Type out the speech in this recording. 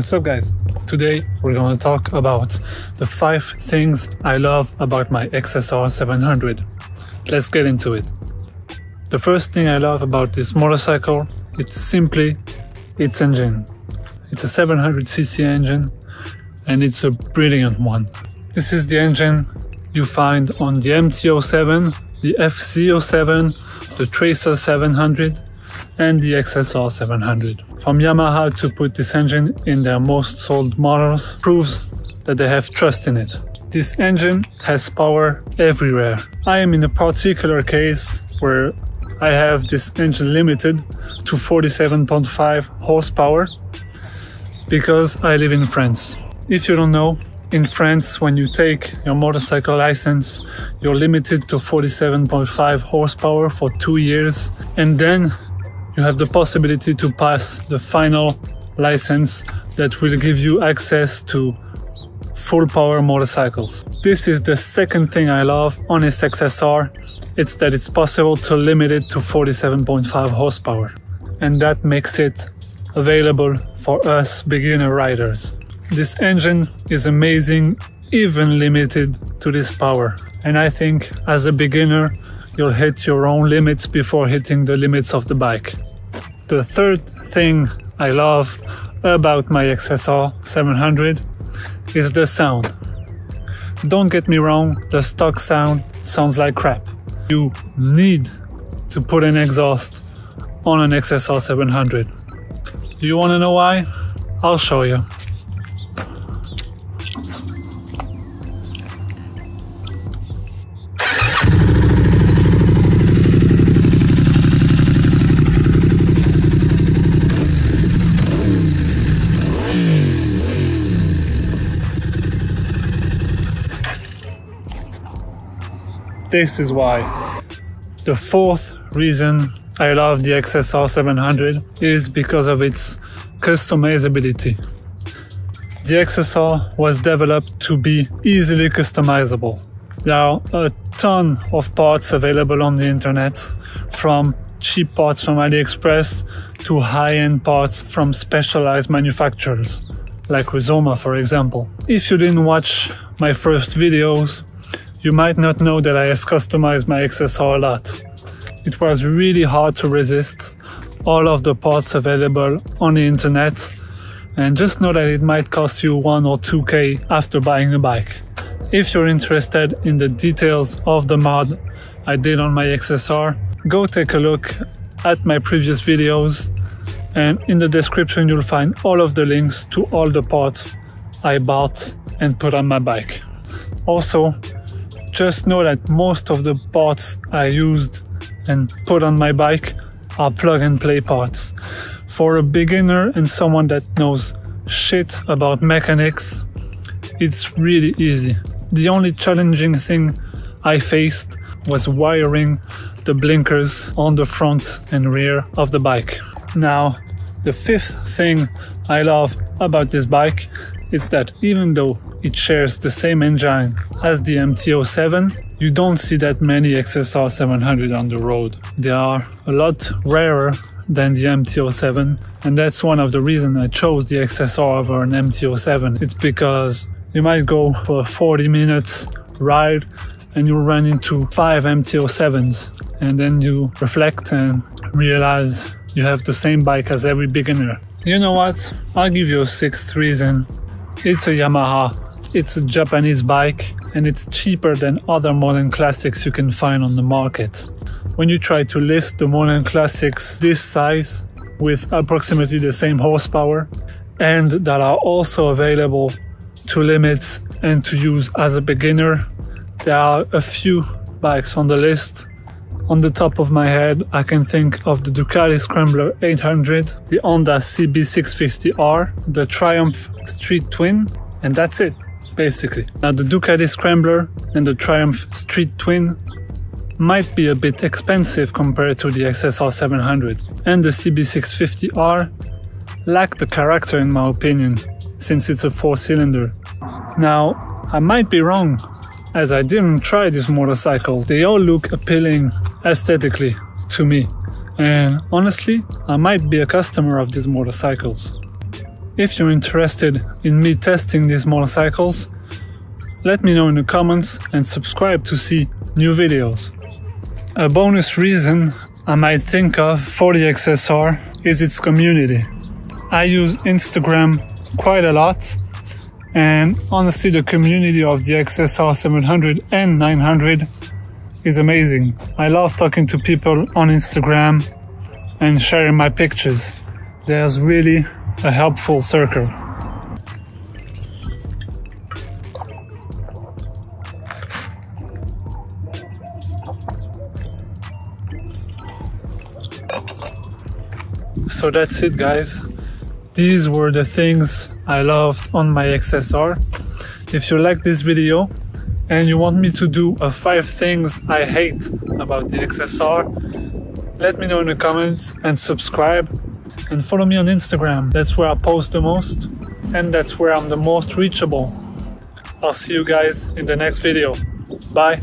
What's up guys? Today we're going to talk about the 5 things I love about my XSR700. Let's get into it. The first thing I love about this motorcycle, it's simply its engine. It's a 700cc engine and it's a brilliant one. This is the engine you find on the MT-07, the FC-07, the Tracer 700 and the XSR700. From Yamaha to put this engine in their most sold models proves that they have trust in it. This engine has power everywhere. I am in a particular case where I have this engine limited to 47.5 horsepower because I live in France. If you don't know, in France, when you take your motorcycle license, you're limited to 47.5 horsepower for 2 years, and then you have the possibility to pass the final license that will give you access to full power motorcycles. This is the second thing I love on this XSR. It's that it's possible to limit it to 47.5 horsepower, and that makes it available for us beginner riders. This engine is amazing, even limited to this power, and I think as a beginner you'll hit your own limits before hitting the limits of the bike. The third thing I love about my XSR700 is the sound. Don't get me wrong, the stock sound sounds like crap. You need to put an exhaust on an XSR700. Do you want to know why? I'll show you. This is why. The fourth reason I love the XSR700 is because of its customizability. The XSR was developed to be easily customizable. There are a ton of parts available on the internet, from cheap parts from AliExpress to high-end parts from specialized manufacturers, like Rizoma for example. If you didn't watch my first videos, you might not know that I have customized my XSR a lot. It was really hard to resist all of the parts available on the internet, and just know that it might cost you 1 or 2K after buying the bike. If you're interested in the details of the mod I did on my XSR, go take a look at my previous videos, and in the description you'll find all of the links to all the parts I bought and put on my bike. Also, just know that most of the parts I used and put on my bike are plug and play parts. For a beginner and someone that knows shit about mechanics, it's really easy. The only challenging thing I faced was wiring the blinkers on the front and rear of the bike. Now, the fifth thing I love about this bike is that even though it shares the same engine as the MT-07, you don't see that many XSR700 on the road. They are a lot rarer than the MT-07, and that's one of the reasons I chose the XSR over an MT-07. It's because you might go for a 40-minute ride and you'll run into 5 MT-07s, and then you reflect and realize you have the same bike as every beginner. You know what? I'll give you a 6th reason. It's a Yamaha, it's a Japanese bike, and it's cheaper than other modern classics you can find on the market. When you try to list the modern classics this size, with approximately the same horsepower, and that are also available to limits and to use as a beginner, there are a few bikes on the list. On the top of my head, I can think of the Ducati Scrambler 800, the Honda CB650R, the Triumph Street Twin, and that's it, basically. Now, the Ducati Scrambler and the Triumph Street Twin might be a bit expensive compared to the XSR700, and the CB650R lack the character in my opinion, since it's a 4-cylinder. Now, I might be wrong, as I didn't try this motorcycle. They all look appealing aesthetically to me, and honestly, I might be a customer of these motorcycles. If you're interested in me testing these motorcycles, let me know in the comments and subscribe to see new videos. A bonus reason I might think of for the XSR is its community. I use Instagram quite a lot, and honestly the community of the XSR700 and 900 is amazing. I love talking to people on Instagram and sharing my pictures. There's really a helpful circle. So that's it, guys. These were the things I loved on my XSR. If you like this video and you want me to do a 5 things I hate about the XSR, let me know in the comments and subscribe. And follow me on Instagram. That's where I post the most and that's where I'm the most reachable. I'll see you guys in the next video. Bye.